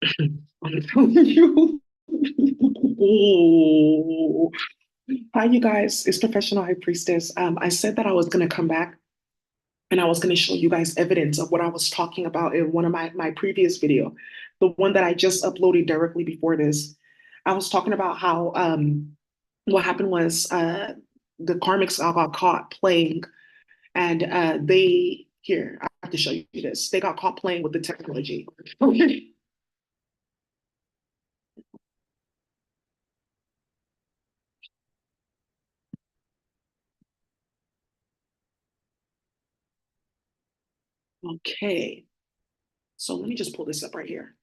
I'm telling you. Oh. Hi, you guys. It's Professional High Priestess. I said that I was going to come back and I was going to show you guys evidence of what I was talking about in one of my previous video, the one that I just uploaded directly before this. I was talking about how what happened was the Karmics all got caught playing, and here, I have to show you this. They got caught playing with the technology. Okay, so let me just pull this up right here.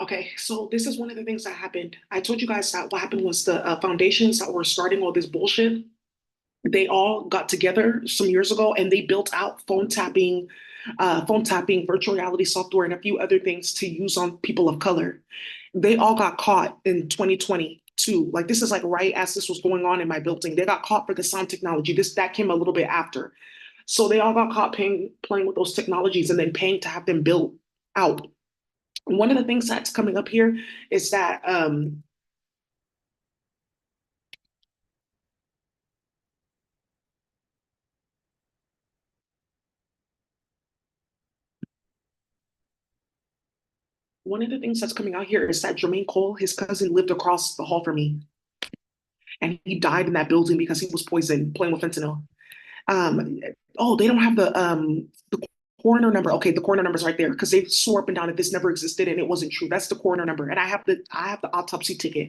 Okay, so this is one of the things that happened. I told you guys that what happened was the foundations that were starting all this bullshit, they all got together some years ago and they built out phone tapping, virtual reality software, and a few other things to use on people of color. They all got caught in 2022. Like this is like right as this was going on in my building. They got caught for the sound technology. This that came a little bit after. So they all got caught playing with those technologies and then paying to have them built out. One of the things that's coming up here is that one of the things that's coming out here is that Jermaine Cole, his cousin, lived across the hall from me, and he died in that building because he was poisoned playing with fentanyl. Um, oh, they don't have the coroner number. Okay, the coroner number is right there because they swore up and down that this never existed and it wasn't true. That's the coroner number, and I have the autopsy ticket.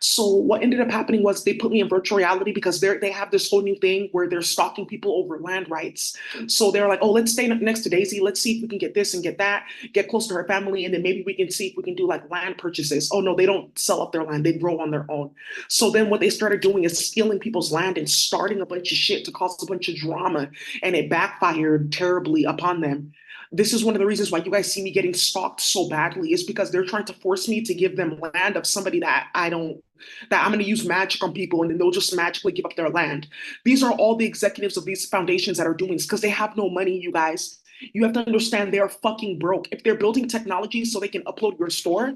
So what ended up happening was they put me in virtual reality because they have this whole new thing where they're stalking people over land rights. So they're like, oh, let's stay next to Daisy. Let's see if we can get this and get that, get close to her family, and then maybe we can see if we can do like land purchases. Oh no, they don't sell up their land; they grow on their own. So then what they started doing is stealing people's land and starting a bunch of shit to cause a bunch of drama, and it backfired terribly upon them. This is one of the reasons why you guys see me getting stalked so badly is because they're trying to force me to give them land of somebody that I don't that I'm going to use magic on people and then they'll just magically give up their land. These are all the executives of these foundations that are doing this because they have no money, you guys. You have to understand they're fucking broke. If they're building technology so they can upload your store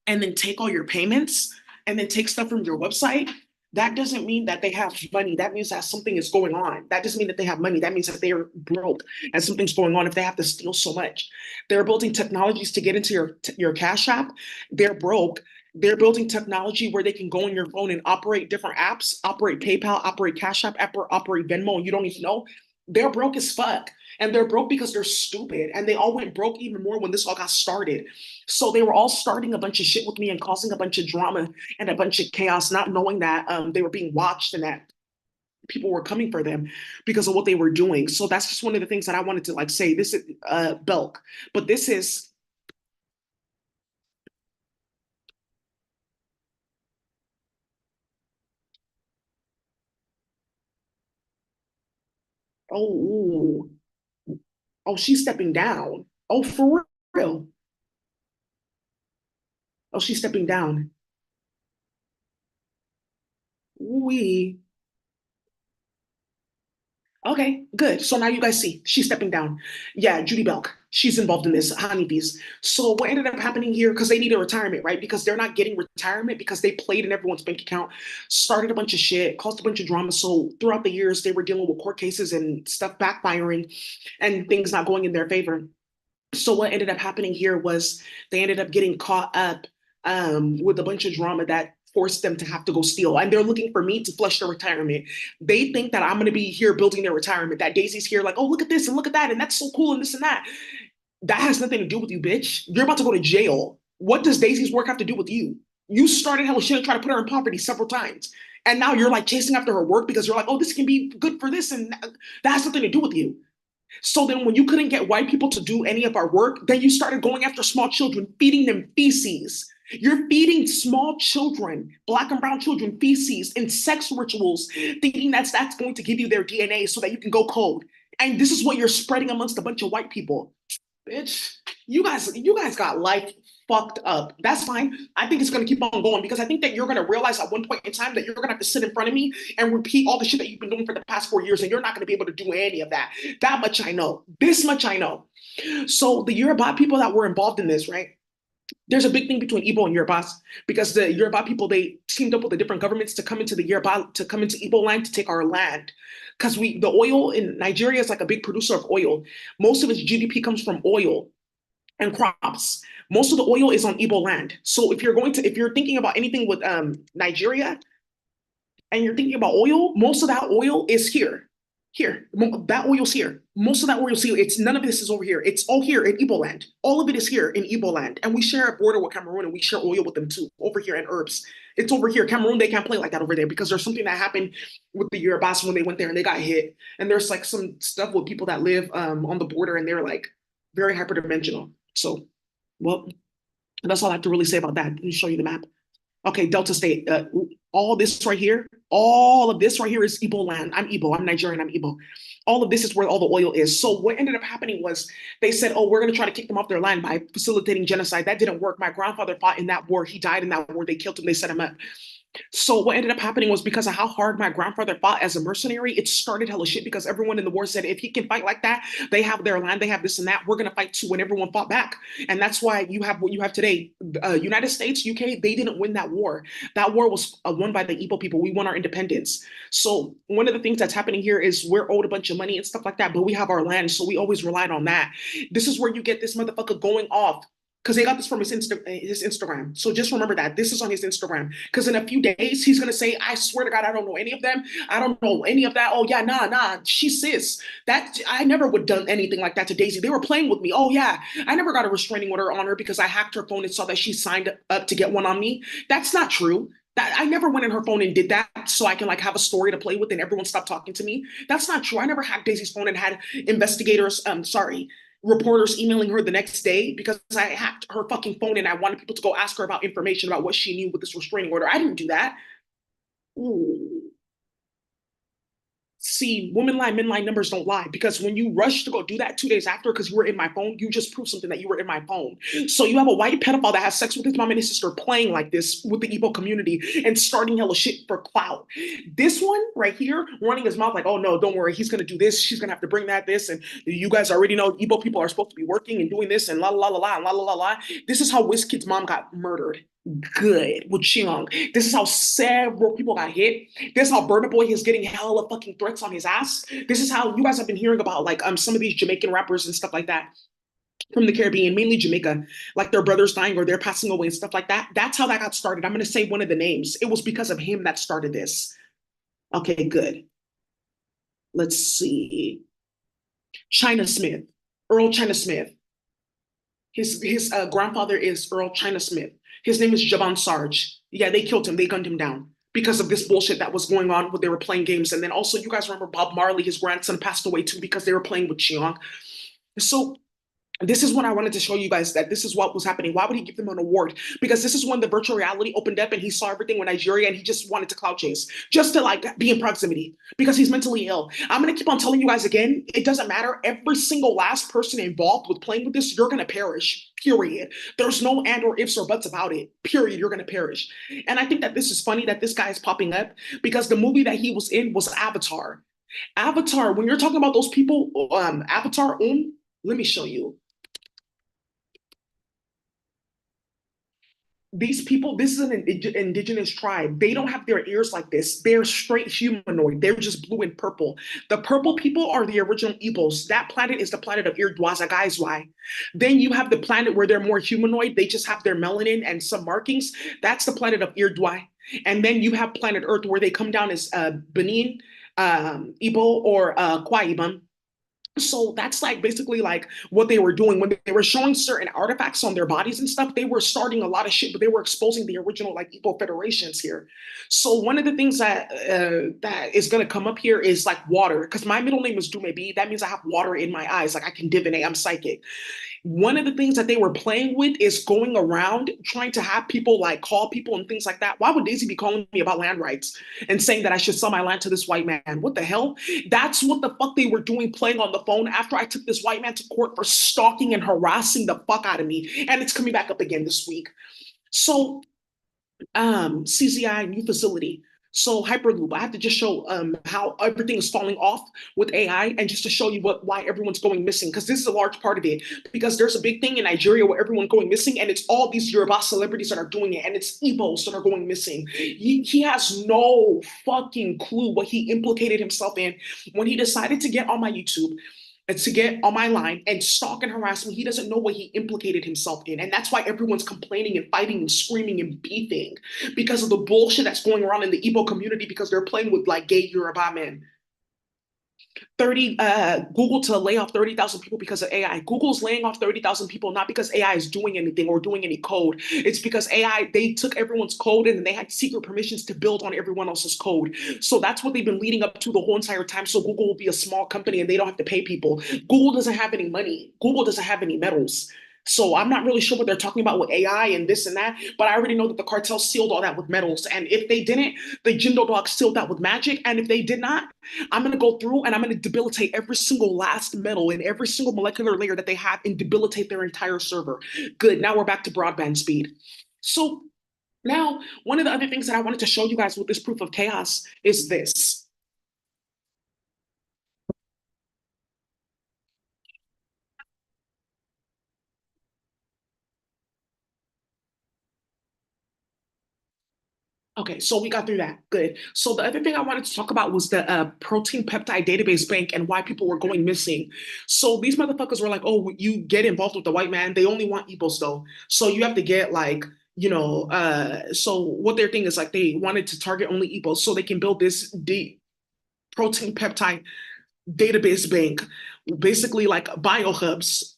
and then take all your payments and then take stuff from your website, that doesn't mean that they have money. That means that something is going on. That doesn't mean that they have money. That means that they're broke and something's going on if they have to steal so much. They're building technologies to get into your cash app. They're broke. They're building technology where they can go on your phone and operate different apps, operate PayPal, operate Cash App, operate Venmo, and you don't even know. They're broke as fuck. And they're broke because they're stupid. And they all went broke even more when this all got started. So they were all starting a bunch of shit with me and causing a bunch of drama and a bunch of chaos, not knowing that they were being watched and that people were coming for them because of what they were doing. So that's just one of the things that I wanted to like say. This is Belk, but this is oh oh she's stepping down. Oh for real? Oh she's stepping down. We Okay, good. So now you guys see she's stepping down. Yeah, Judy Belk. She's involved in this honeybees. So what ended up happening here, because they need a retirement, right? Because they're not getting retirement because they played in everyone's bank account, started a bunch of shit, caused a bunch of drama. So throughout the years, they were dealing with court cases and stuff backfiring and things not going in their favor. So what ended up happening here was they ended up getting caught up with a bunch of drama that forced them to have to go steal. And they're looking for me to flush their retirement. They think that I'm going to be here building their retirement, that Daisy's here like, oh, look at this and look at that. And that's so cool and this and that. That has nothing to do with you, bitch. You're about to go to jail. What does Daisy's work have to do with you? You started hella shit and tried to put her in poverty several times. And now you're like chasing after her work because you're like, oh, this can be good for this. And that has nothing to do with you. So then, when you couldn't get white people to do any of our work, then you started going after small children, feeding them feces. You're feeding small children, black and brown children, feces and sex rituals, thinking that's going to give you their DNA so that you can go cold. And this is what you're spreading amongst a bunch of white people. Bitch, you guys got life fucked up. That's fine. I think it's gonna keep on going because I think that you're gonna realize at one point in time that you're gonna have to sit in front of me and repeat all the shit that you've been doing for the past 4 years, and you're not gonna be able to do any of that. That much I know. This much I know. So the Yoruba people that were involved in this, right? There's a big thing between Igbo and Yorubas because the Yoruba people they teamed up with the different governments to come into the Yoruba to come into Igbo land to take our land. Because the oil in Nigeria is like a big producer of oil. Most of its GDP comes from oil and crops. Most of the oil is on Igbo land. So if you're thinking about anything with Nigeria, and you're thinking about oil, most of that oil is here. Here, that oil's here. Most of that oil's here. It's none of this is over here. It's all here in Igbo land. All of it is here in Igbo land, and we share a border with Cameroon, and we share oil with them too. Over here and herbs, it's over here. Cameroon, they can't play like that over there because there's something that happened with the Yorubas when they went there and they got hit. And there's like some stuff with people that live on the border, and they're like very hyperdimensional. So, well, that's all I have to really say about that. Let me show you the map. Okay, Delta State. All this right here, all of this right here is Igbo land. I'm Igbo. I'm Nigerian. I'm Igbo. All of this is where all the oil is. So what ended up happening was they said, "Oh, we're going to try to kick them off their land by facilitating genocide." That didn't work. My grandfather fought in that war. He died in that war. They killed him. They set him up. So what ended up happening was because of how hard my grandfather fought as a mercenary, it started hella shit because everyone in the war said if he can fight like that, they have their land, they have this and that. We're gonna fight too, and everyone fought back, and that's why you have what you have today. United States, UK, they didn't win that war. That war was won by the Igbo people. We won our independence. So one of the things that's happening here is we're owed a bunch of money and stuff like that, but we have our land, so we always relied on that. This is where you get this motherfucker going off because they got this from his Instagram. So just remember that this is on his Instagram. Because in a few days he's gonna say, "I swear to God, I don't know any of them. I don't know any of that. Oh yeah, nah, she's sis. That I never would have done anything like that to Daisy. They were playing with me. Oh yeah, I never got a restraining order on her because I hacked her phone and saw that she signed up to get one on me. That's not true." That I never went in her phone and did that so I can like have a story to play with and everyone stopped talking to me. That's not true. I never hacked Daisy's phone and had investigators, sorry, reporters emailing her the next day because I hacked her fucking phone and I wanted people to go ask her about information about what she knew with this restraining order. I didn't do that. Ooh. See, women lie, men lie, numbers don't lie. Because when you rush to go do that 2 days after because you were in my phone, you just proved something that you were in my phone. So you have a white pedophile that has sex with his mom and his sister playing like this with the Igbo community and starting hella shit for clout. This one right here, running his mouth like, "Oh no, don't worry, he's gonna do this, she's gonna have to bring that, this, and you guys already know Igbo people are supposed to be working and doing this and la la la la and la la la la." This is how Wizkid's mom got murdered. Good with Cheong. This is how several people got hit. This is how Burna Boy is getting hella fucking threats on his ass. This is how you guys have been hearing about like some of these Jamaican rappers and stuff like that from the Caribbean, mainly Jamaica, like their brothers dying or they're passing away and stuff like that. That's how that got started. I'm gonna say one of the names. It was because of him that started this. Okay, good. Let's see. China Smith, Earl China Smith. His grandfather is Earl China Smith. His name is Javon Sarge. Yeah, they killed him. They gunned him down because of this bullshit that was going on when they were playing games. And then also, you guys remember Bob Marley, his grandson passed away too because they were playing with Cheong. So this is when I wanted to show you guys that this is what was happening. Why would he give them an award? Because this is when the virtual reality opened up and he saw everything with Nigeria and he just wanted to clout chase, just to like be in proximity because he's mentally ill. I'm gonna keep on telling you guys again, it doesn't matter. Every single last person involved with playing with this, you're gonna perish. Period. There's no and or ifs or buts about it. Period. You're gonna perish. And I think that this is funny that this guy is popping up because the movie that he was in was Avatar. Avatar, when you're talking about those people, Avatar, let me show you. These people, this is an indigenous tribe. They don't have their ears like this. They're straight humanoid. They're just blue and purple. The purple people are the original Igbos. That planet is the planet of Irdwazagaizwai. Then you have the planet where they're more humanoid. They just have their melanin and some markings. That's the planet of Irdwai. And then you have planet Earth where they come down as Benin, Igbo, or Kwa Ibom. So that's like basically like what they were doing when they were showing certain artifacts on their bodies and stuff. They were starting a lot of shit, but they were exposing the original like Igbo federations here. So one of the things that is going to come up here is like water, because my middle name is Dumebi. That means I have water in my eyes. Like I can divinate. I'm psychic. One of the things that they were playing with is going around trying to have people like call people and things like that. Why would Daisy be calling me about land rights and saying that I should sell my land to this white man? What the hell? That's what the fuck they were doing, playing on the phone after I took this white man to court for stalking and harassing the fuck out of me. And it's coming back up again this week. So CZI new facility. So Hyperloop, I have to just show how everything is falling off with AI, and just to show you why everyone's going missing, because this is a large part of it. Because there's a big thing in Nigeria where everyone's going missing, and it's all these Yoruba celebrities that are doing it, and it's Igbos that are going missing. He has no fucking clue what he implicated himself in when he decided to get on my YouTube and to get on my line and stalk and harass me. He doesn't know what he implicated himself in. And that's why everyone's complaining and fighting and screaming and beefing, because of the bullshit that's going around in the Igbo community, because they're playing with like gay Yoruba men. 30 Google to lay off 30,000 people because of AI. Google's laying off 30,000 people not because AI is doing anything or doing any code. It's because AI, they took everyone's code and then they had secret permissions to build on everyone else's code. So that's what they've been leading up to the whole entire time. So Google will be a small company and they don't have to pay people. Google doesn't have any money. Google doesn't have any medals. So I'm not really sure what they're talking about with AI and this and that, but I already know that the cartel sealed all that with medals. And if they didn't, the Jindo Dog sealed that with magic. And if they did not, I'm going to go through and I'm going to debilitate every single last metal in every single molecular layer that they have and debilitate their entire server. Good. Now we're back to broadband speed. So now, one of the other things that I wanted to show you guys with this proof of chaos is this. Okay, so we got through that. Good. So the other thing I wanted to talk about was the protein peptide database bank and why people were going missing. So these motherfuckers were like, "Oh, you get involved with the white man. They only want Igbos though. So you have to get like, so what their thing is like they wanted to target only Igbos so they can build this protein peptide database bank, basically like biohubs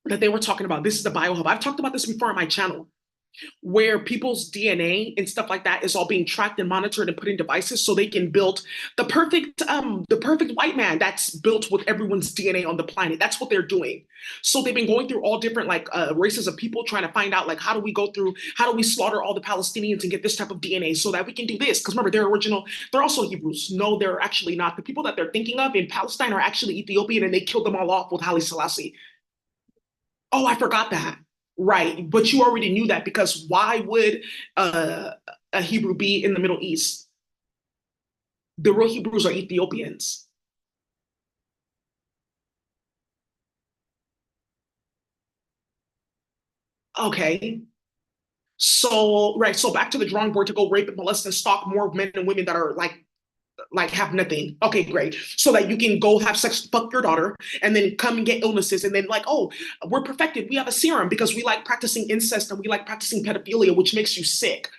that they were talking about. This is the biohub. I've talked about this before on my channel, where people's DNA and stuff like that is all being tracked and monitored and put in devices so they can build the perfect white man that's built with everyone's DNA on the planet. That's what they're doing. So they've been going through all different like races of people trying to find out like how do we slaughter all the Palestinians and get this type of DNA so that we can do this? Because remember, they're also Hebrews. No, they're actually not. The people that they're thinking of in Palestine are actually Ethiopian and they killed them all off with Haile Selassie. Oh, I forgot that. Right. But you already knew that because why would a Hebrew be in the Middle East? The real Hebrews are Ethiopians. Okay. So, right. So back to the drawing board to go rape and molest and stalk more men and women that are like have nothing. Okay, great. So that you can go have sex, fuck your daughter, and then come and get illnesses, and then like, oh, we're perfected. We have a serum because we like practicing incest and we like practicing pedophilia, which makes you sick.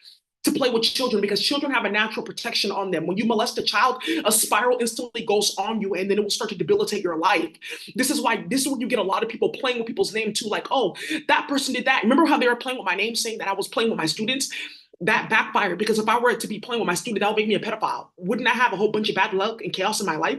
To play with children because children have a natural protection on them. When you molest a child, a spiral instantly goes on you and then it will start to debilitate your life. This is where you get a lot of people playing with people's name too, like, oh, that person did that. Remember how they were playing with my name, saying that I was playing with my students? That backfired because if I were to be playing with my student, that would make me a pedophile. Wouldn't I have a whole bunch of bad luck and chaos in my life?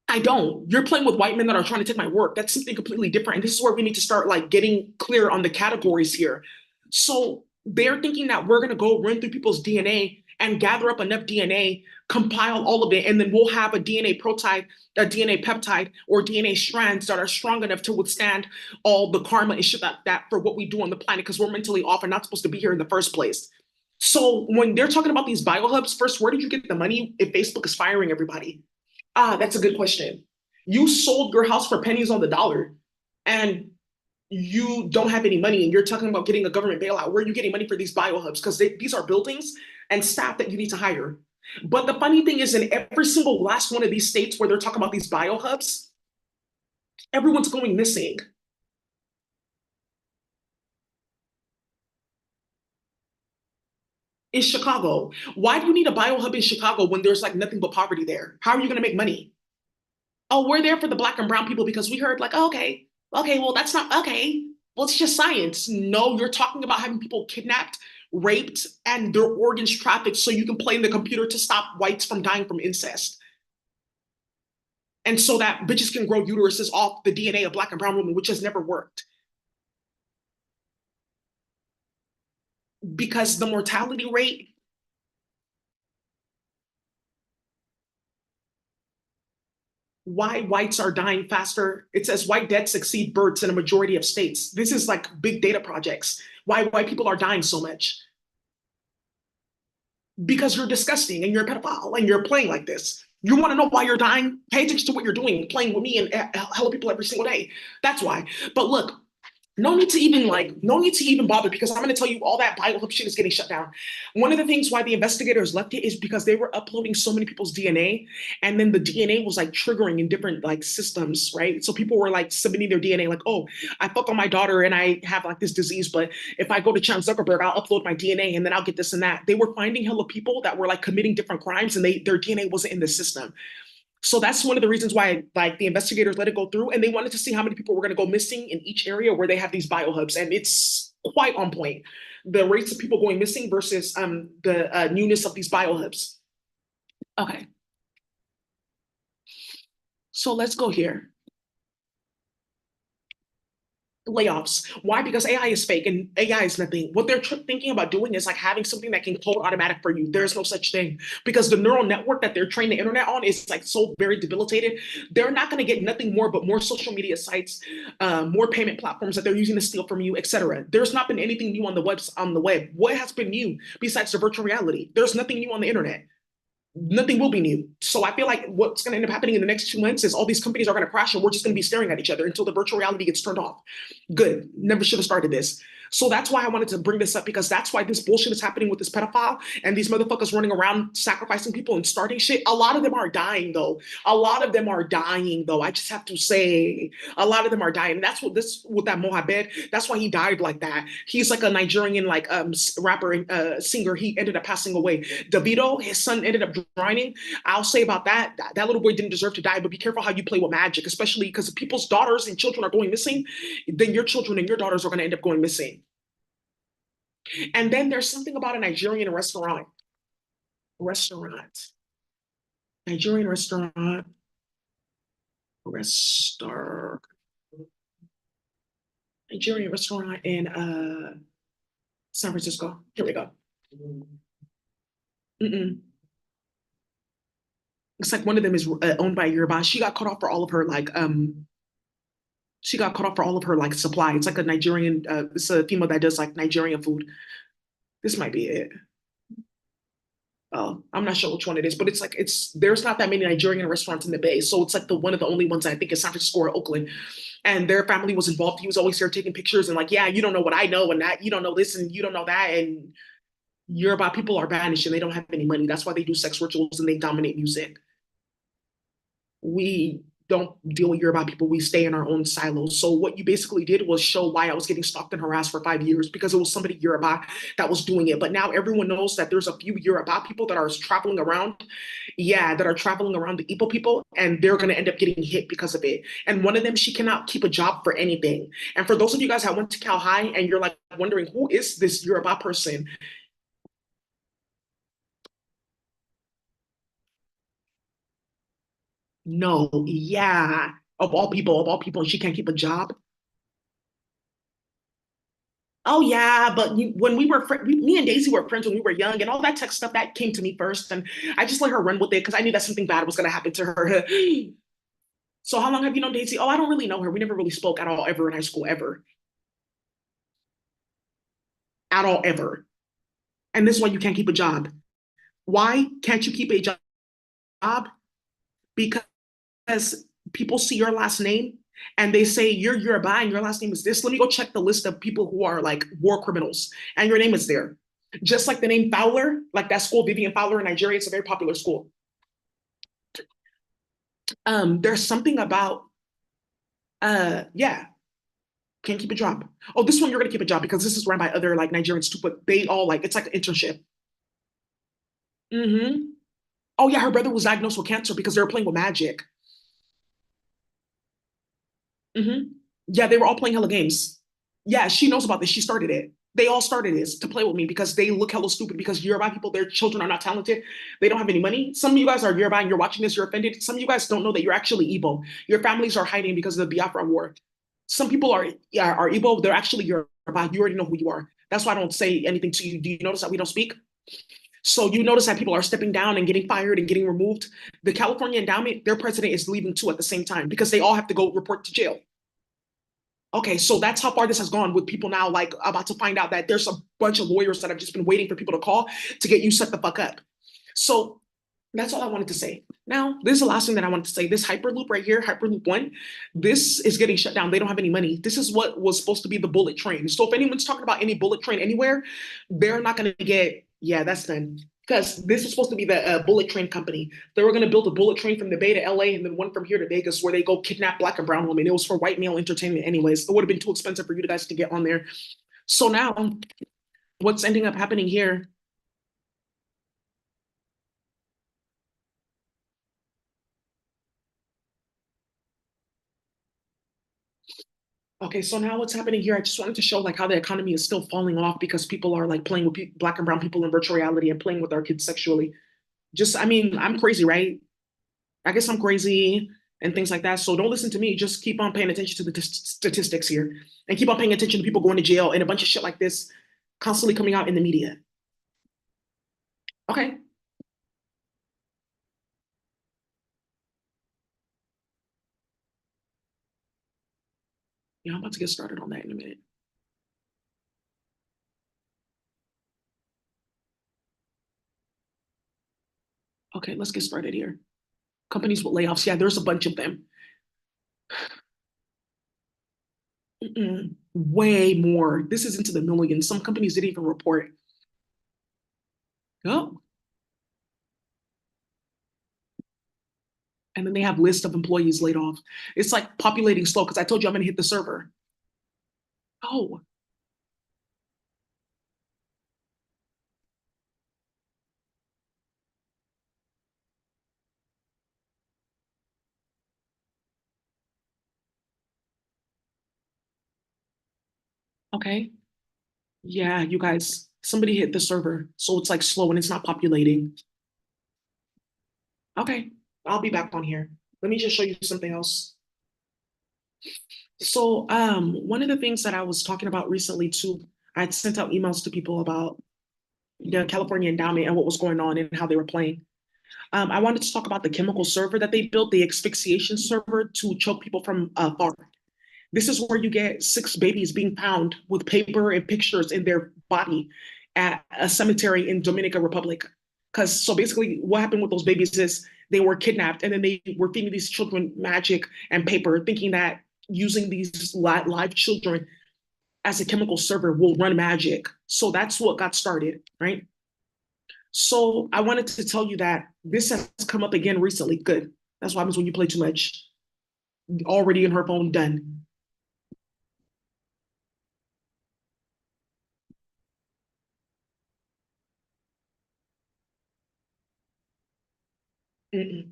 I don't. You're playing with white men that are trying to take my work. That's something completely different. And this is where we need to start like getting clear on the categories here. So they're thinking that we're gonna go run through people's DNA and gather up enough DNA, compile all of it, and then we'll have a DNA protein, a DNA peptide, or DNA strands that are strong enough to withstand all the karma and shit that for what we do on the planet because we're mentally off and not supposed to be here in the first place. So when they're talking about these biohubs, first, where did you get the money if Facebook is firing everybody? Ah, that's a good question. You sold your house for pennies on the dollar and you don't have any money and you're talking about getting a government bailout. Where are you getting money for these biohubs? Because these are buildings and staff that you need to hire. But the funny thing is, in every single last one of these states where they're talking about these biohubs, everyone's going missing. In Chicago, why do you need a biohub in Chicago when there's like nothing but poverty there? How are you going to make money? Oh, we're there for the black and brown people because we heard like, oh, okay, well, that's not okay. Well, it's just science. No, you're talking about having people kidnapped, raped, and their organs trafficked so you can play in the computer to stop whites from dying from incest. And so that bitches can grow uteruses off the DNA of black and brown women, which has never worked. Because the mortality rate, why whites are dying faster, it says white deaths exceed births in a majority of states. This is like big data projects. Why white people are dying so much? Because you're disgusting and you're a pedophile and you're playing like this. You want to know why you're dying? Pay attention to what you're doing, playing with me and hella people every single day. That's why. But look, no need to even bother because I'm going to tell you all that Bible shit is getting shut down. One of the things why the investigators left it is because they were uploading so many people's DNA, and then the DNA was like triggering in different like systems, right? So people were like submitting their DNA, like, oh, I fucked on my daughter and I have like this disease, but if I go to Chan Zuckerberg, I'll upload my DNA and then I'll get this and that. They were finding hella people that were like committing different crimes and their DNA wasn't in the system. So that's one of the reasons why like the investigators let it go through, and they wanted to see how many people were going to go missing in each area where they have these biohubs, and it's quite on point. The rates of people going missing versus the newness of these biohubs. Okay, so let's go here. Layoffs. Why? Because AI is fake and AI is nothing. What they're thinking about doing is like having something that can code automatic for you. There's no such thing because the neural network that they're training the internet on is like so very debilitated. They're not going to get nothing more but more social media sites, more payment platforms that they're using to steal from you, etc. There's not been anything new on the web. What has been new besides the virtual reality? There's nothing new on the internet. Nothing will be new. So I feel like what's going to end up happening in the next 2 months is all these companies are going to crash and we're just going to be staring at each other until the virtual reality gets turned off. Good. Never should have started this. So that's why I wanted to bring this up because that's why this bullshit is happening with this pedophile and these motherfuckers running around sacrificing people and starting shit. A lot of them are dying though. A lot of them are dying though. I just have to say, a lot of them are dying. And that's what this with that Mohabed. That's why he died like that. He's like a Nigerian like rapper and singer. He ended up passing away. Davido, his son ended up drowning. I'll say about that. That little boy didn't deserve to die. But be careful how you play with magic, especially because if people's daughters and children are going missing, then your children and your daughters are going to end up going missing. And then there's something about a Nigerian restaurant, Nigerian restaurant, Nigerian restaurant in San Francisco. Here we go. Mm-mm. It's like one of them is owned by Yoruba. She got cut off for all of her like supply. It's like a Nigerian. It's a female that does like Nigerian food. This might be it. I'm not sure which one it is, but it's like there's not that many Nigerian restaurants in the Bay, so it's like the one of the only ones I think in San Francisco or Oakland. And their family was involved. He was always there taking pictures and like, yeah, you don't know what I know, and that you don't know this and you don't know that, and Yoruba people are banished and they don't have any money. That's why they do sex rituals and they dominate music. We don't deal with Yoruba people. We stay in our own silos. So what you basically did was show why I was getting stalked and harassed for 5 years because it was somebody Yoruba that was doing it. But now everyone knows that there's a few Yoruba people that are traveling around, yeah, that are traveling around the Igbo people, and they're going to end up getting hit because of it. And one of them, she cannot keep a job for anything. And for those of you guys that went to Cal High and you're like wondering who is this Yoruba person, no, yeah, of all people, and she can't keep a job. Oh yeah, but when we were me and Daisy were friends when we were young, and all that tech stuff that came to me first, and I just let her run with it because I knew that something bad was going to happen to her. So how long have you known Daisy? Oh, I don't really know her. We never really spoke at all ever in high school ever, at all ever. And this is why you can't keep a job. Why can't you keep a job? Because people see your last name and they say you're Yoruba and your last name is this. Let me go check the list of people who are like war criminals, and your name is there. Just like the name Fowler, like that school, Vivian Fowler in Nigeria, it's a very popular school. There's something about yeah, can't keep a job. Oh, this one you're gonna keep a job because this is run by other like Nigerians too, but they all like it's like an internship. Mm-hmm. Oh yeah, her brother was diagnosed with cancer because they were playing with magic. Mm-hmm. Yeah, they were all playing hella games. Yeah, she knows about this. She started it. They all started this to play with me because they look hella stupid because Yoruba people, their children are not talented. They don't have any money. Some of you guys are Yoruba and you're watching this, you're offended. Some of you guys don't know that you're actually Igbo. Your families are hiding because of the Biafra War. Some people are, yeah, are Igbo, they're actually Yoruba. You already know who you are. That's why I don't say anything to you. Do you notice that we don't speak? So you notice that people are stepping down and getting fired and getting removed. The California endowment, their president is leaving too at the same time because they all have to go report to jail. Okay, so that's how far this has gone with people now, like about to find out that there's a bunch of lawyers that have just been waiting for people to call to get you set the fuck up. So that's all I wanted to say. Now, this is the last thing that I wanted to say. This Hyperloop right here, Hyperloop One, this is getting shut down. They don't have any money. This is what was supposed to be the bullet train. So if anyone's talking about any bullet train anywhere, they're not going to get, yeah, that's done. Because this was supposed to be the bullet train company. They were going to build a bullet train from the Bay to LA and then one from here to Vegas where they go kidnap black and brown women. It was for white male entertainment, anyways. It would have been too expensive for you guys to get on there. So now, what's ending up happening here? Okay, so now what's happening here? I just wanted to show like how the economy is still falling off because people are like playing with black and brown people in virtual reality and playing with our kids sexually. Just, I mean, I'm crazy, right? I guess I'm crazy and things like that. So don't listen to me. Just keep on paying attention to the statistics here and keep on paying attention to people going to jail and a bunch of shit like this constantly coming out in the media. Okay. Yeah, I'm about to get started on that in a minute. Okay, let's get started here. Companies with layoffs. Yeah, there's a bunch of them. Way more. This is into the millions. Some companies didn't even report. Oh, and then they have lists of employees laid off. It's like populating slow because I told you I'm gonna hit the server. Oh, okay. Yeah, you guys, somebody hit the server. So it's like slow and it's not populating. Okay, I'll be back on here. Let me just show you something else. So one of the things that I was talking about recently too, I sent out emails to people about the California endowment and what was going on and how they were playing. I wanted to talk about the chemical server that they built, the asphyxiation server to choke people from afar. This is where you get six babies being found with paper and pictures in their body at a cemetery in Dominican Republic. Because so basically, what happened with those babies is they were kidnapped and then they were feeding these children magic and paper, thinking that using these live children as a chemical server will run magic. So that's what got started, right? So I wanted to tell you that this has come up again recently. Good. That's what happens when you play too much. Already in her phone, done. Mm-mm.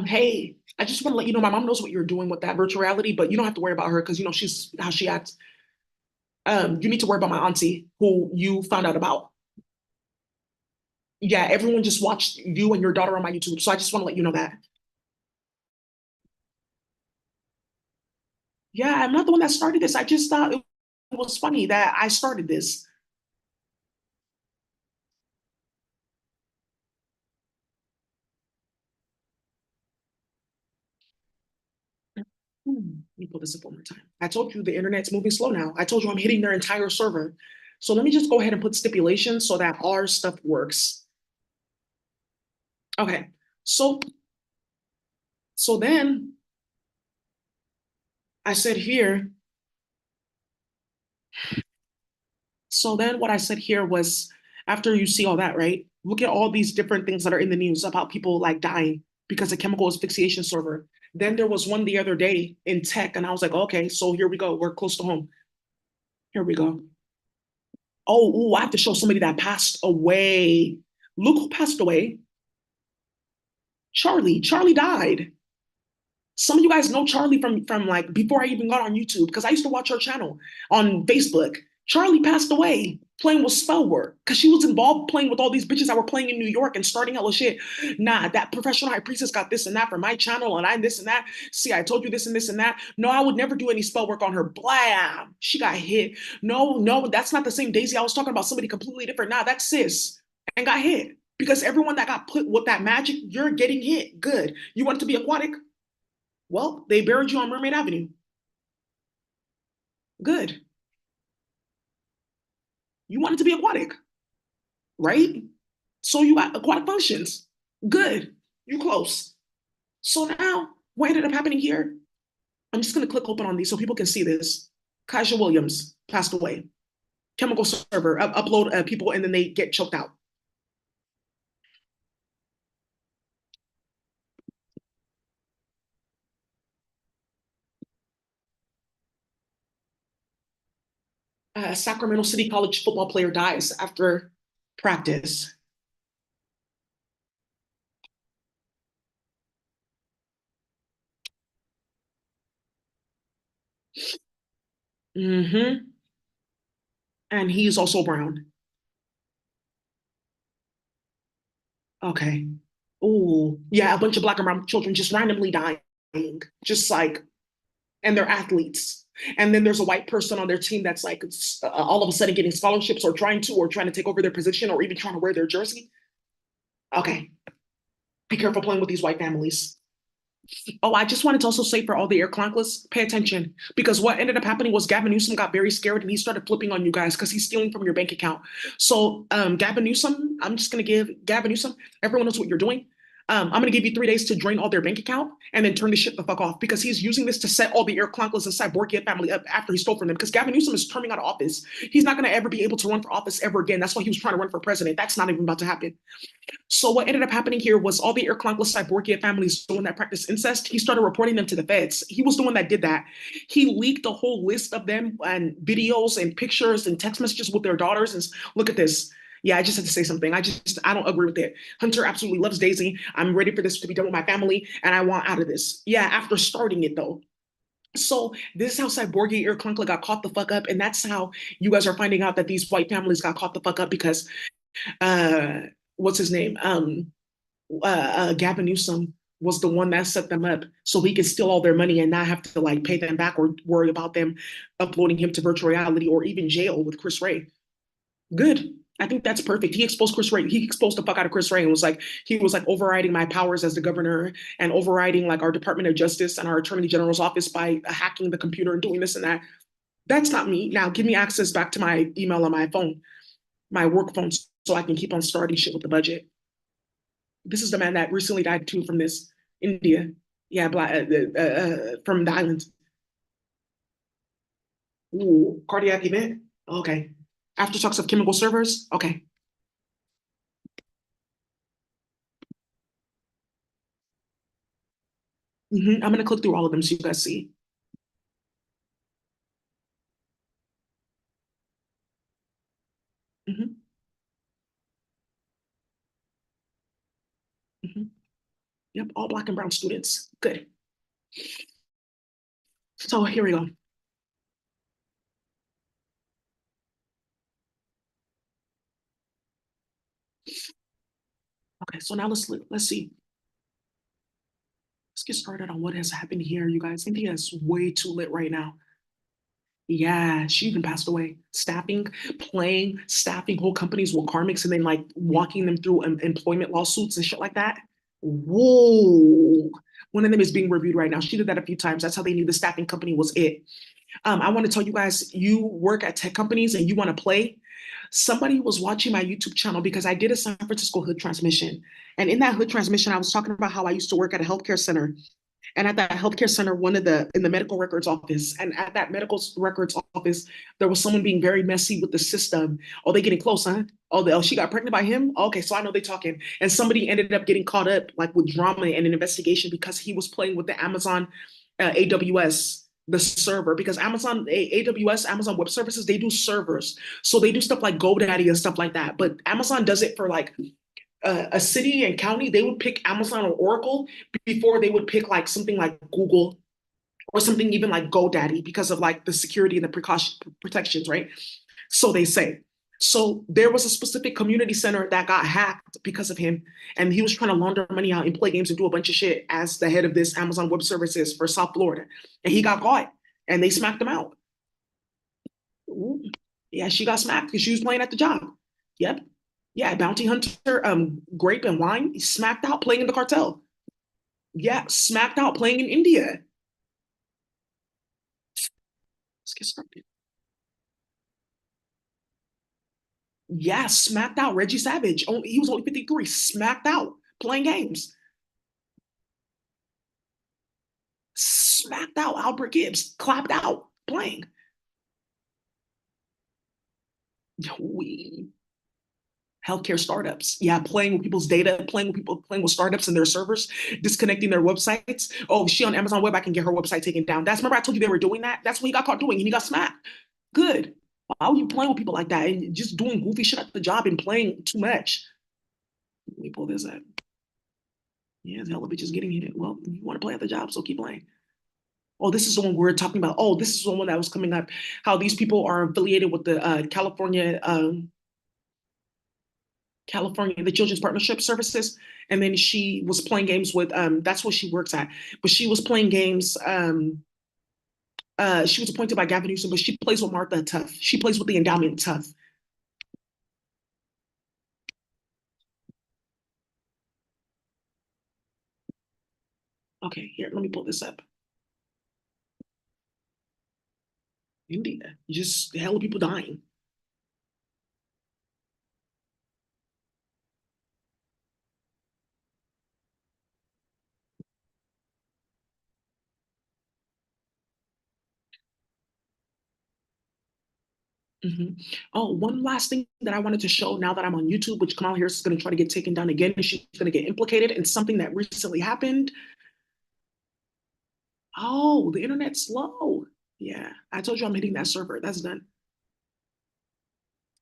Hey, I just want to let you know my mom knows what you're doing with that virtual reality, but you don't have to worry about her because you know she's how she acts. You need to worry about my auntie who you found out about. Yeah, everyone just watched you and your daughter on my YouTube. So I just want to let you know that. Yeah, I'm not the one that started this. I just thought it was funny that I started this. Let me pull this up one more time. I told you the internet's moving slow now. I told you I'm hitting their entire server. So let me just go ahead and put stipulations so that our stuff works. Okay. So then I said here, so then what I said here was after you see all that, right? Look at all these different things that are in the news about people like dying because of chemical asphyxiation server. Then there was one the other day in tech, and I was like, okay, so here we go. We're close to home. Here we go. Oh, ooh, I have to show somebody that passed away. Look who passed away. Charlie. Charlie died. Some of you guys know Charlie from like before I even got on YouTube because I used to watch her channel on Facebook. Charlie passed away playing with spell work because she was involved playing with all these bitches that were playing in New York and starting hella shit. Nah, that professional high priestess got this and that for my channel, and I this and that. See, I told you this and this and that. No, I would never do any spell work on her. Blam, she got hit. No, no, that's not the same Daisy. I was talking about somebody completely different. Nah, that's sis and got hit because everyone that got put with that magic, you're getting hit. Good. You want it to be aquatic? Well, they buried you on Mermaid Avenue. Good. You want it to be aquatic, right? So you got aquatic functions. Good. You close. So now, what ended up happening here? I'm just going to click open on these so people can see this. Kaja Williams passed away. Chemical server, upload people, and then they get choked out. Sacramento City College football player dies after practice. Mm-hmm. And he's also brown. Okay. Oh, yeah, a bunch of black and brown children just randomly dying, just like, and they're athletes. And then there's a white person on their team that's like all of a sudden getting scholarships or trying to take over their position or even trying to wear their jersey. Okay, be careful playing with these white families. Oh, I just wanted to also say for all the air clonklas, pay attention because what ended up happening was Gavin Newsom got very scared and he started flipping on you guys because he's stealing from your bank account. So, Gavin Newsom, I'm just gonna give Gavin Newsom. Everyone knows what you're doing. I'm gonna give you 3 days to drain all their bank account and then turn the shit the fuck off because he's using this to set all the air clonklas and Cyborgia family up after he stole from them. Because Gavin Newsom is terming out of office. He's not gonna ever be able to run for office ever again. That's why he was trying to run for president. That's not even about to happen. So what ended up happening here was all the Irklankla Cyborgia families doing that practice incest. He started reporting them to the feds. He was the one that did that. He leaked a whole list of them and videos and pictures and text messages with their daughters. And look at this. Yeah, I just had to say something. I don't agree with it. Hunter absolutely loves Daisy. I'm ready for this to be done with my family, and I want out of this. Yeah, after starting it though. So this is how Cyborgia Irklankla got caught the fuck up, and that's how you guys are finding out that these white families got caught the fuck up because uh what's his name? Gavin Newsom was the one that set them up so he could steal all their money and not have to like pay them back or worry about them uploading him to virtual reality or even jail with Chris Ray. Good. I think that's perfect. He exposed Chris Ray. He exposed the fuck out of Chris Ray and was like, he was like overriding my powers as the governor and overriding like our Department of Justice and our Attorney General's office by hacking the computer and doing this and that. That's not me. Now give me access back to my email on my phone, my work phone, so I can keep on starting shit with the budget. This is the man that recently died too from this India. Yeah, black from the islands. Ooh, cardiac event. Okay. Aftershocks of chemical servers. Okay. I'm gonna click through all of them so you guys see. hmm hmm Yep, all black and brown students. Good. So here we go. Okay, so now let's see. Let's get started on what has happened here, you guys. India is way too lit right now. Yeah, she even passed away. Staffing whole companies with karmics and then like walking them through employment lawsuits and shit like that. Whoa. One of them is being reviewed right now. She did that a few times. That's how they knew the staffing company was it. I want to tell you guys, you work at tech companies and you want to play. Somebody was watching my YouTube channel because I did a San Francisco hood transmission. And in that hood transmission, I was talking about how I used to work at a healthcare center and at that healthcare center, one of the in the medical records office, and at that medical records office, there was someone being very messy with the system. Oh, they getting close, huh? Oh, she got pregnant by him. Okay, so I know they talking. And somebody ended up getting caught up like with drama and an investigation because he was playing with the Amazon AWS the server because Amazon AWS Amazon Web Services they do servers so they do stuff like GoDaddy and stuff like that but Amazon does it for like a city and county, they would pick Amazon or Oracle before they would pick like something like Google or something even like GoDaddy because of like the security and the precaution protections, right? So they say. So there was a specific community center that got hacked because of him, and he was trying to launder money out and play games and do a bunch of shit as the head of this Amazon Web Services for South Florida, and he got caught, and they smacked him out. Ooh. Yeah, she got smacked because she was playing at the job. Yep. Yeah, bounty hunter, grape and wine, smacked out playing in the cartel. Yeah, smacked out playing in India. Let's get started. Yeah, smacked out Reggie Savage. He was only 53, smacked out playing games. Smacked out Albert Gibbs, clapped out playing. We healthcare startups. Yeah, playing with people's data, playing with people, playing with startups and their servers, disconnecting their websites. Oh, she on Amazon Web, I can get her website taken down. That's remember I told you they were doing that? That's what he got caught doing, and he got smacked. Good. Why are you playing with people like that and just doing goofy shit at the job and playing too much? Let me pull this up. Yeah, the hell of bitches getting hit. Well, you want to play at the job, so keep playing. Oh, this is the one we're talking about. Oh, this is the one that was coming up. How these people are affiliated with the California, the Children's Partnership Services. And then she was playing games with, that's what she works at. But she was playing games. She was appointed by Gavin Newsom, but she plays with Martha Tough. She plays with the endowment Tough. Okay, here, let me pull this up. India, just hell of people dying. Mhm. Oh, one last thing that I wanted to show now that I'm on YouTube, which Kamala Harris is going to try to get taken down again, and she's going to get implicated in something that recently happened. Oh, the internet's slow. Yeah, I told you I'm hitting that server. That's done.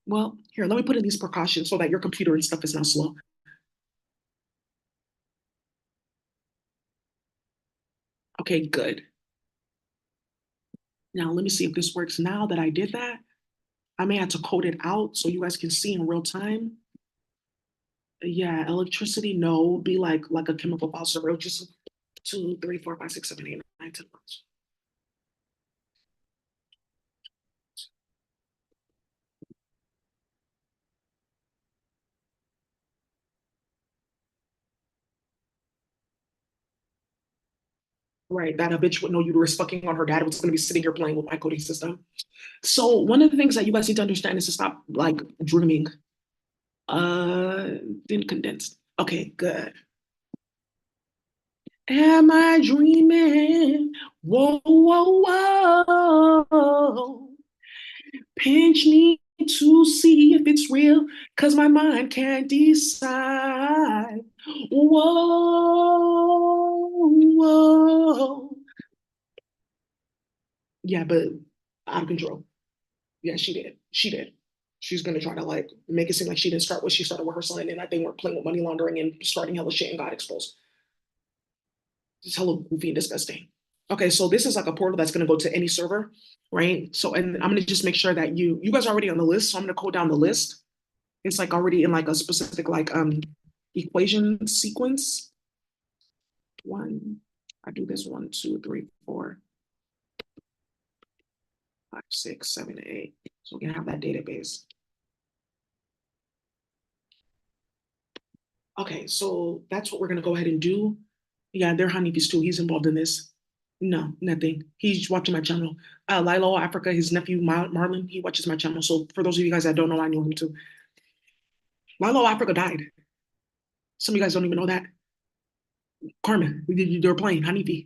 Well, here, let me put in these precautions so that your computer and stuff is not slow. Okay, good. Now, let me see if this works. Now that I did that, I may have to code it out so you guys can see in real time. Yeah, electricity, no, be like a chemical file server, just 2, 3, 4, 5, 6, 7, 8, 9, 10 months. Right, that a bitch with no uterus fucking on her dad was going to be sitting here playing with my coding system. So one of the things that you guys need to understand is to stop like dreaming. Uh, then condensed. Okay, good. Am I dreaming? Whoa, whoa, whoa. Pinch me to see if it's real, cause my mind can't decide. Whoa, whoa. Yeah, but out of control. Yeah, she did. She did. She's gonna try to like make it seem like she didn't start what she started with her son, and I think we're playing with money laundering and starting hella shit and got exposed. It's hella goofy and disgusting. Okay, so this is like a portal that's gonna go to any server, right? So, and I'm gonna just make sure that you guys are already on the list. So I'm gonna code down the list. It's like already in like a specific like equation sequence. One, I do this 1, 2, 3, 4, 5, 6, 7, 8. So we can have that database. Okay, so that's what we're gonna go ahead and do. Yeah, they're honeybees too. He's involved in this. No, nothing. He's watching my channel. Lilo Africa, his nephew Marlon, he watches my channel. So for those of you guys that don't know, I know him too. Lilo Africa died. Some of you guys don't even know that. Carmen, they were playing honeybee.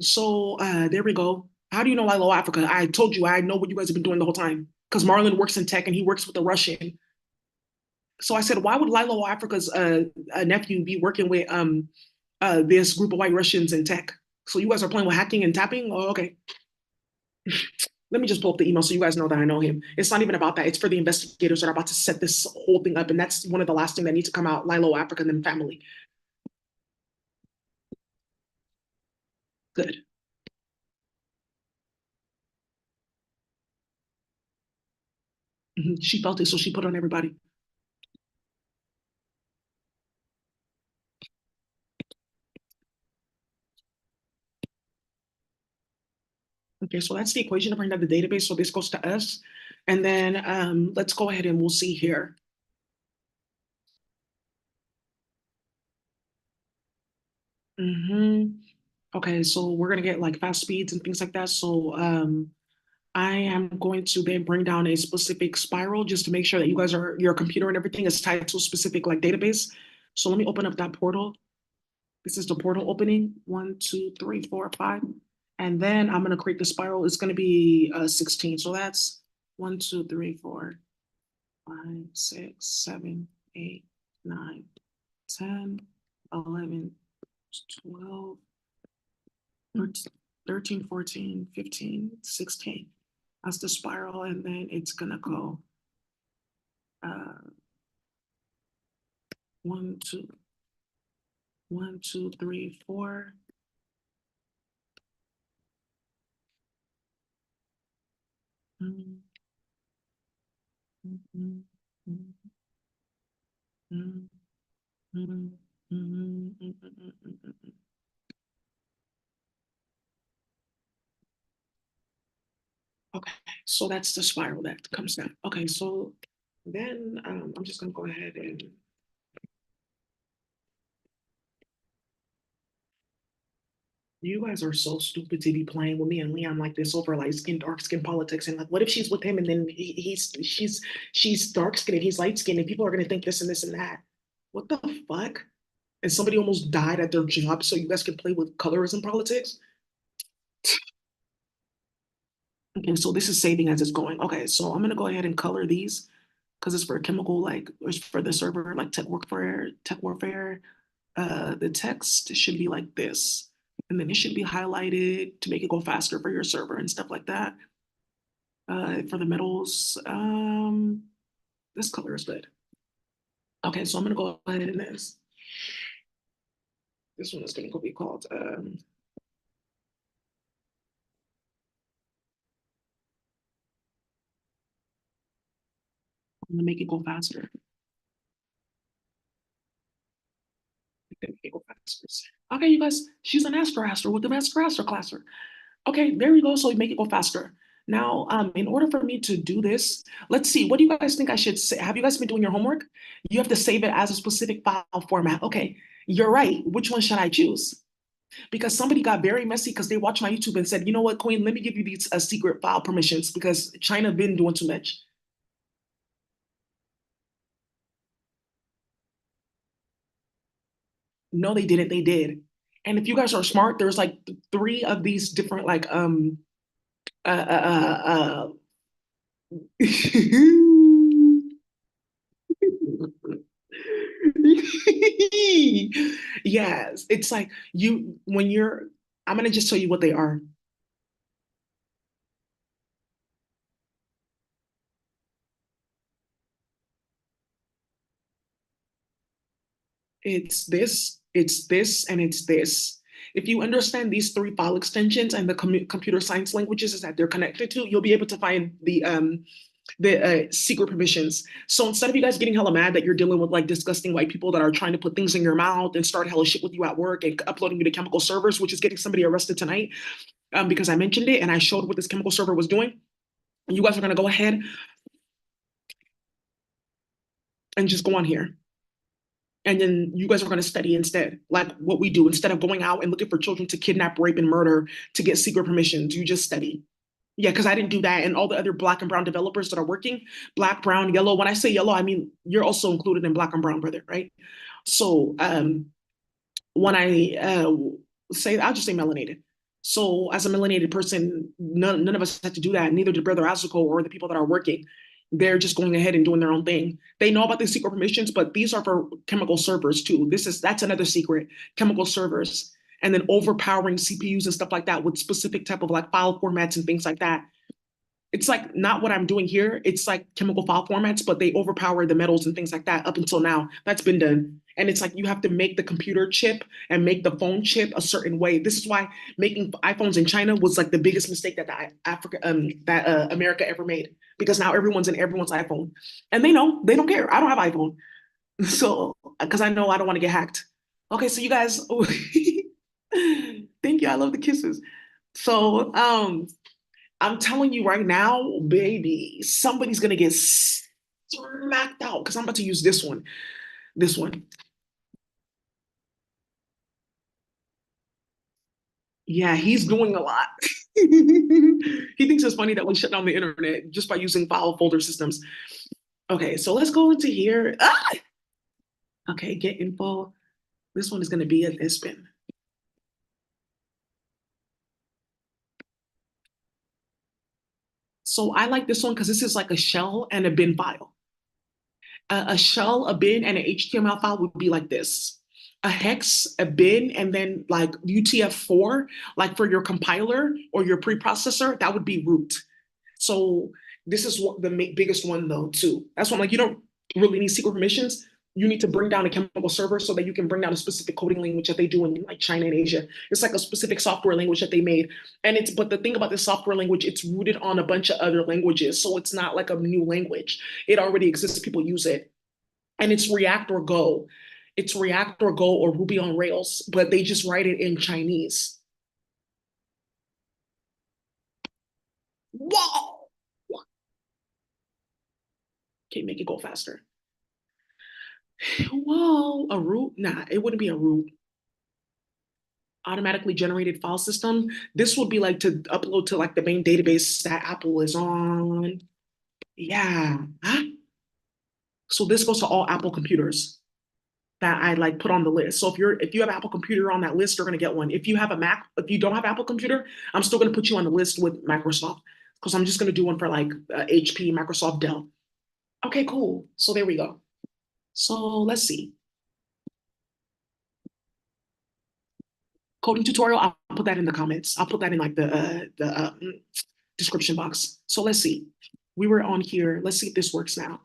So there we go. How do you know Lilo Africa? I told you I know what you guys have been doing the whole time. Because Marlon works in tech and he works with the Russian. So I said, why would Lilo Africa's nephew be working with this group of white Russians in tech? So you guys are playing with hacking and tapping? Oh, okay. Let me just pull up the email so you guys know that I know him. It's not even about that. It's for the investigators that are about to set this whole thing up. And that's one of the last things that needs to come out. Lilo, Africa, and then family. Good. She felt it, so she put it on everybody. Okay, so that's the equation to bring down the database. So this goes to us. And then let's go ahead and we'll see here. hmm Okay, so we're gonna get like fast speeds and things like that. So I am going to then bring down a specific spiral just to make sure that you guys are your computer and everything is tied to a specific like database. So let me open up that portal. This is the portal opening. 1, 2, 3, 4, 5. And then I'm gonna create the spiral. It's gonna be 16. So that's 1, 2, 3, 4, 5, 6, 7, 8, 9, 10, 11, 12, 13, 14, 15, 16. That's the spiral, and then it's gonna go uh, 1, 2, 1, 2, 3, 4. Mm, mm, mm, mm, mm, mm, mm, mm, mm, mm. Okay, so that's the spiral that comes down. Okay, so then I'm just gonna go ahead and you guys are so stupid to be playing with me and Leon like this over light skin, dark skin politics. And like, what if she's with him and then she's dark skinned and he's light skinned and people are gonna think this and this and that. What the fuck? And somebody almost died at their job so you guys can play with colorism politics? Okay, so this is saving as it's going. Okay, so I'm gonna go ahead and color these because it's for chemical, like it's for the server, like tech warfare. The text should be like this. And then it should be highlighted to make it go faster for your server and stuff like that. For the metals, this color is good. Okay, so I'm gonna go ahead and this. This one is gonna be called I'm gonna make it go faster. Make it go faster. Okay, you guys, she's an Astroaster with the Astroaster classer. Okay, there we go. So we make it go faster. Now, in order for me to do this, let's see. What do you guys think I should say? Have you guys been doing your homework? You have to save it as a specific file format. Okay, you're right. Which one should I choose? Because somebody got very messy because they watched my YouTube and said, you know what, Queen, let me give you these secret file permissions because China been doing too much. No, they didn't. They did. And if you guys are smart, there's like three of these different like uh uh uh, yes, it's like you when you're I'm gonna just tell you what they are. It's this, and it's this. If you understand these three file extensions and the computer science languages that they're connected to, you'll be able to find the secret permissions. So instead of you guys getting hella mad that you're dealing with like disgusting white people that are trying to put things in your mouth and start hella shit with you at work and uploading you to chemical servers, which is getting somebody arrested tonight, because I mentioned it and I showed what this chemical server was doing, you guys are gonna go ahead and just go on here. And then you guys are going to study instead, like what we do. Instead of going out and looking for children to kidnap, rape, and murder to get secret permissions, you just study. Yeah, because I didn't do that. And all the other black and brown developers that are working, black, brown, yellow. When I say yellow, I mean you're also included in black and brown, brother, right? So when I say, I'll just say melanated. So as a melanated person, none of us had to do that. Neither did Brother Azuko or the people that are working. They're just going ahead and doing their own thing. They know about the secret permissions, but these are for chemical servers too. That's another secret, chemical servers, and then overpowering CPUs and stuff like that with specific type of like file formats and things like that. It's like not what I'm doing here. It's like chemical file formats, but they overpower the metals and things like that up until now. That's been done. And it's like you have to make the computer chip and make the phone chip a certain way. This is why making iPhones in China was like the biggest mistake that America ever made, because now everyone's in everyone's iPhone, and they don't care. I don't have iPhone, so because I know I don't want to get hacked. Okay, so you guys, thank you. I love the kisses. So I'm telling you right now, baby, somebody's gonna get smacked out because I'm about to use this one. This one. Yeah, he's doing a lot. He thinks it's funny that we shut down the internet just by using file folder systems. Okay, so let's go into here. Ah! Okay, get info. This one is gonna be a spin. So I like this one because this is like a shell and a bin file. A shell, a bin, and an HTML file would be like this. A hex, a bin, and then like UTF-4, like for your compiler or your preprocessor, that would be root. So this is what the biggest one though too. That's why I'm like, you don't really need secret permissions. You need to bring down a chemical server so that you can bring down a specific coding language that they do in like China and Asia. It's like a specific software language that they made. And it's but the thing about this software language, it's rooted on a bunch of other languages. So it's not like a new language. It already exists, people use it. And it's React or Go. It's React or Go or Ruby on Rails, but they just write it in Chinese. Whoa! Can't make it go faster. Whoa, a root? Nah, it wouldn't be a root. Automatically generated file system. This would be like to upload to like the main database that Apple is on. Yeah. Huh? So this goes to all Apple computers that I like put on the list. So if you have Apple computer on that list, you're gonna get one. If you have a Mac, if you don't have Apple computer, I'm still gonna put you on the list with Microsoft because I'm just gonna do one for like HP, Microsoft, Dell. Okay, cool. So there we go. So let's see. Coding tutorial. I'll put that in the comments. I'll put that in like the description box. So let's see. We were on here. Let's see if this works now.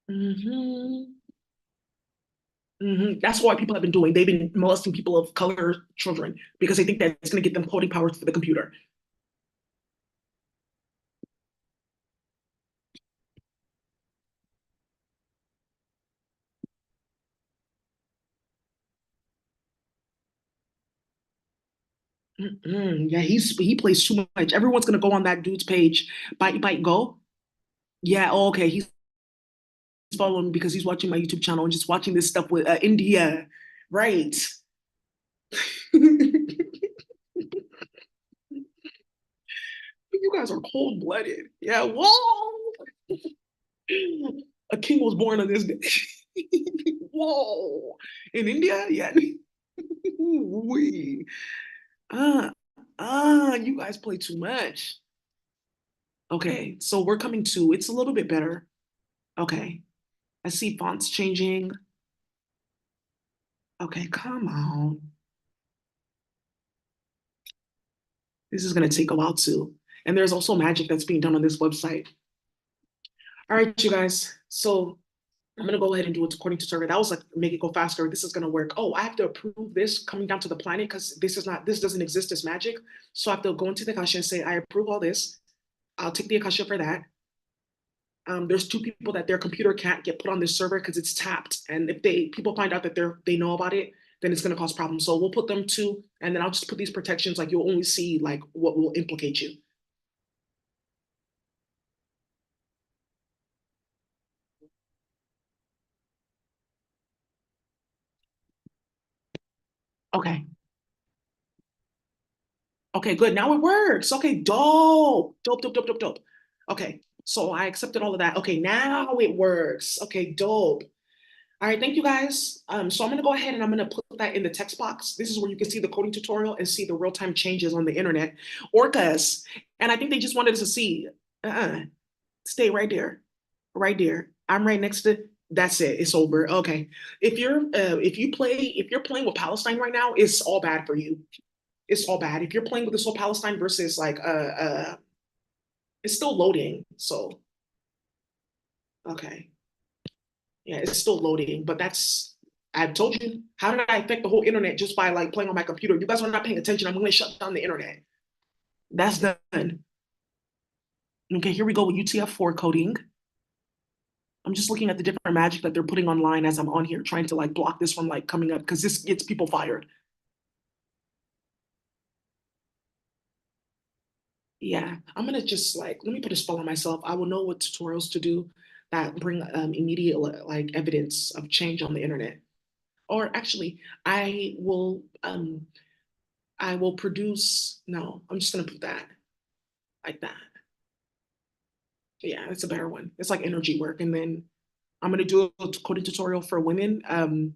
Mm-hmm. Mm-hmm. That's what people have been doing. They've been molesting people of color children because they think that it's going to get them coding powers for the computer. Yeah, he plays too much. Everyone's gonna go on that dude's page. Bite go. Yeah, oh, okay. He's following me because he's watching my YouTube channel and just watching this stuff with India. Right. You guys are cold blooded. Yeah. Whoa. A king was born on this day. Whoa. In India? Yeah. We. Uh, you guys play too much. Okay, so we're coming to, it's a little bit better. Okay, I see fonts changing. Okay, come on. This is gonna take a while too. And there's also magic that's being done on this website. All right, you guys. So I'm gonna go ahead and do it according to survey. That was like make it go faster. This is gonna work. Oh, I have to approve this coming down to the planet because this doesn't exist as magic. So I have to go into the Akasha and say, I approve all this. I'll take the Akasha for that. There's two people that their computer can't get put on this server because it's tapped. And if people find out that they know about it, then it's gonna cause problems. So we'll put them two, and then I'll just put these protections, like you'll only see like what will implicate you. Okay. Okay, good. Now it works. Okay, dope. Dope, dope, dope, dope, dope. Okay. So I accepted all of that. Okay, now it works. Okay, dope. All right, thank you guys. So I'm gonna go ahead and I'm gonna put that in the text box. This is where you can see the coding tutorial and see the real-time changes on the internet. Orcas. And I think they just wanted us to see. Uh-uh. Stay right there. Right there. I'm right next to. That's it. It's over. Okay. If you're playing with Palestine right now, it's all bad for you. It's all bad. If you're playing with this whole Palestine versus like it's still loading. So okay. Yeah, it's still loading, but that's I told you. How did I affect the whole internet just by like playing on my computer? You guys are not paying attention. I'm going to shut down the internet. That's done. Okay, here we go with UTF-4 coding. I'm just looking at the different magic that they're putting online as I'm on here, trying to like block this from like coming up because this gets people fired. Yeah, I'm gonna just like let me put a spell on myself. I will know what tutorials to do that bring immediate like evidence of change on the internet. Or actually, I will produce. No, I'm just gonna put that like that. Yeah, it's a better one. It's like energy work, and then I'm gonna do a coding tutorial for women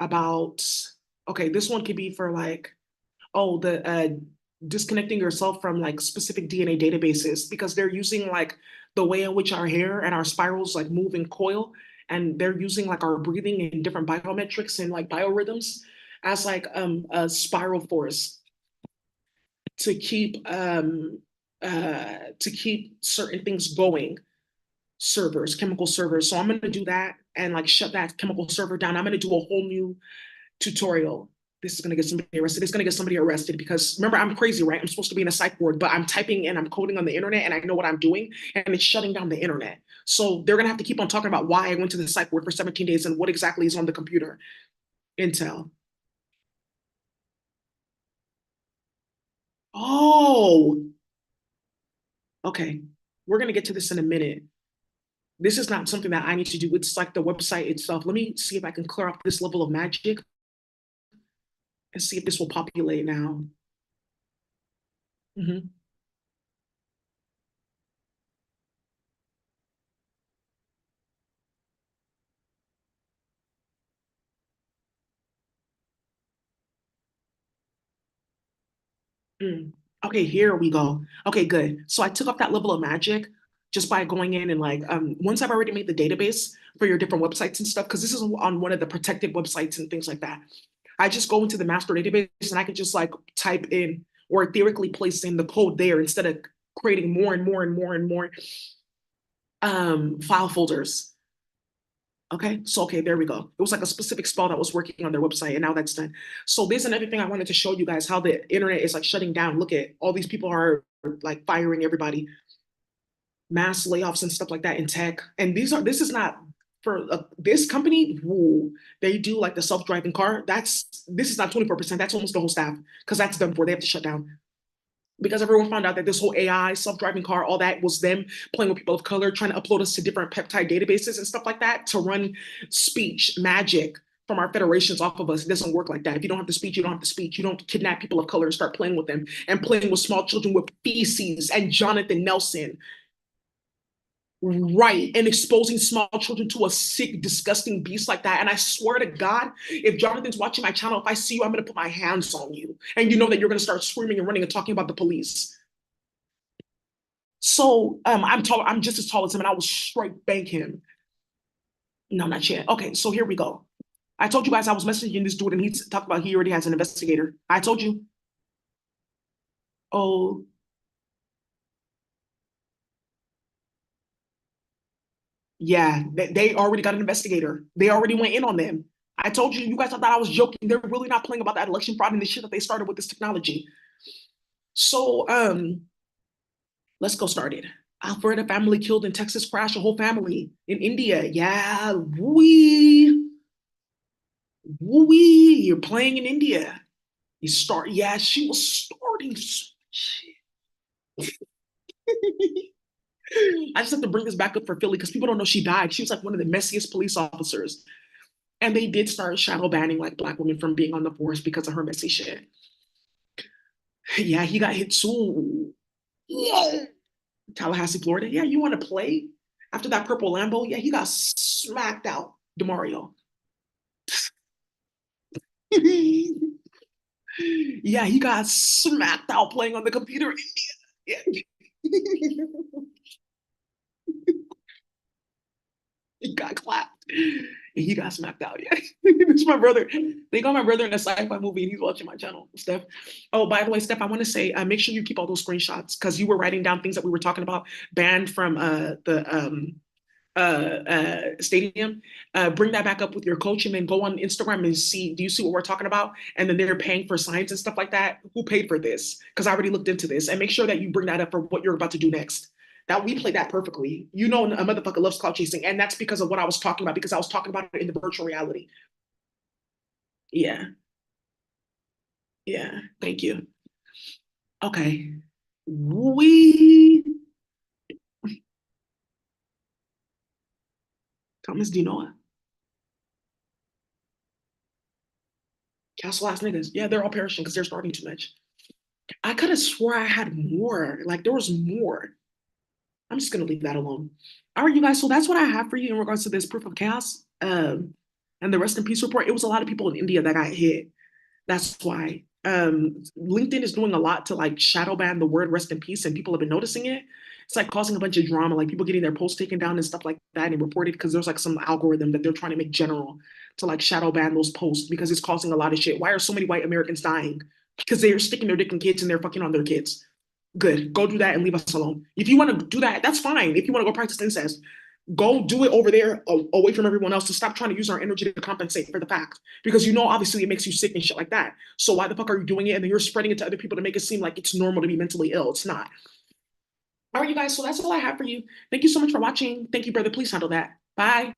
about. Okay, this one could be for like the disconnecting yourself from like specific DNA databases because they're using like the way in which our hair and our spirals like move and coil, and they're using like our breathing and different biometrics and like biorhythms as like a spiral force to keep certain things going, servers, chemical servers. So I'm going to do that and like shut that chemical server down. I'm going to do a whole new tutorial. This is going to get somebody arrested. It's going to get somebody arrested because remember, I'm crazy, right? I'm supposed to be in a psych ward, but I'm typing and I'm coding on the internet and I know what I'm doing and it's shutting down the internet. So they're going to have to keep on talking about why I went to the psych ward for 17 days and what exactly is on the computer. Intel. Oh, okay. We're going to get to this in a minute. This is not something that I need to do. It's like the website itself. Let me see if I can clear up this level of magic and see if this will populate now. Mhm. Mm. Okay, here we go. Okay, good. So I took off that level of magic just by going in and like once I've already made the database for your different websites and stuff, because this is on one of the protected websites and things like that. I just go into the master database and I can just like type in or theoretically place in the code there instead of creating more and more and more and more file folders. Okay, so okay, there we go. It was like a specific spell that was working on their website, and now that's done. So there's another thing I wanted to show you guys how the internet is like shutting down. Look at all these people are like firing everybody, mass layoffs and stuff like that in tech. And this is not for this company. Who they do like the self-driving car. This is not 24%. That's almost the whole staff because that's done for. They have to shut down because everyone found out that this whole AI, self-driving car, all that was them playing with people of color, trying to upload us to different peptide databases and stuff like that to run speech magic from our federations off of us. It doesn't work like that. If you don't have the speech, you don't have the speech. You don't kidnap people of color and start playing with them and playing with small children with feces and Jonathan Nelson. Right, and exposing small children to a sick, disgusting beast like that. And I swear to God, if Jonathan's watching my channel, if I see you, I'm gonna put my hands on you. And you know that you're gonna start screaming and running and talking about the police. So I'm tall, I'm just as tall as him, and I will straight bank him. No, not yet. Okay, so here we go. I told you guys I was messaging this dude, and he talked about he already has an investigator. I told you. Oh, yeah, they already got an investigator. They already went in on them. I told you, you guys thought I was joking. They're really not playing about that election fraud and the shit that they started with this technology. So, let's go started. Alfreda family killed in Texas crash, a whole family in India. Yeah, wee, you're playing in India. You start, yeah, she was starting. I just have to bring this back up for Philly because people don't know she died. She was like one of the messiest police officers. And they did start shadow banning like black women from being on the force because of her messy shit. Yeah, he got hit too. Yeah. Tallahassee, Florida. Yeah, you want to play? After that purple Lambo, yeah, he got smacked out, Demario. Yeah, he got smacked out playing on the computer. Yeah. He got clapped. And he got smacked out. Yeah. It's my brother. They got my brother in a sci-fi movie and he's watching my channel, Steph. Oh, by the way, Steph, I want to say make sure you keep all those screenshots because you were writing down things that we were talking about banned from the stadium. Bring that back up with your coach and then go on Instagram and see, do you see what we're talking about? And then they're paying for signs and stuff like that. Who paid for this? Because I already looked into this and make sure that you bring that up for what you're about to do next. That we play that perfectly. You know, a motherfucker loves clout chasing. And that's because of what I was talking about, because I was talking about it in the virtual reality. Yeah. Yeah. Thank you. Okay. We, Thomas Dinoa, Castle ass niggas. Yeah, they're all perishing because they're starting too much. I could have swore I had more. Like there was more. I'm just gonna leave that alone. All right, you guys. So that's what I have for you in regards to this proof of chaos. And the rest in peace report. It was a lot of people in India that got hit. That's why. LinkedIn is doing a lot to like shadow ban the word rest in peace, and people have been noticing it. It's like causing a bunch of drama, like people getting their posts taken down and stuff like that and reported because there's like some algorithm that they're trying to make general to like shadow ban those posts because it's causing a lot of shit. Why are so many white Americans dying? Because they're sticking their dick in kids and they're fucking on their kids. Good. Go do that and leave us alone. If you want to do that, that's fine. If you want to go practice incest, go do it over there away from everyone else to stop trying to use our energy to compensate for the fact. Because you know, obviously, it makes you sick and shit like that. So why the fuck are you doing it? And then you're spreading it to other people to make it seem like it's normal to be mentally ill. It's not. All right, you guys. So that's all I have for you. Thank you so much for watching. Thank you, brother. Please handle that. Bye.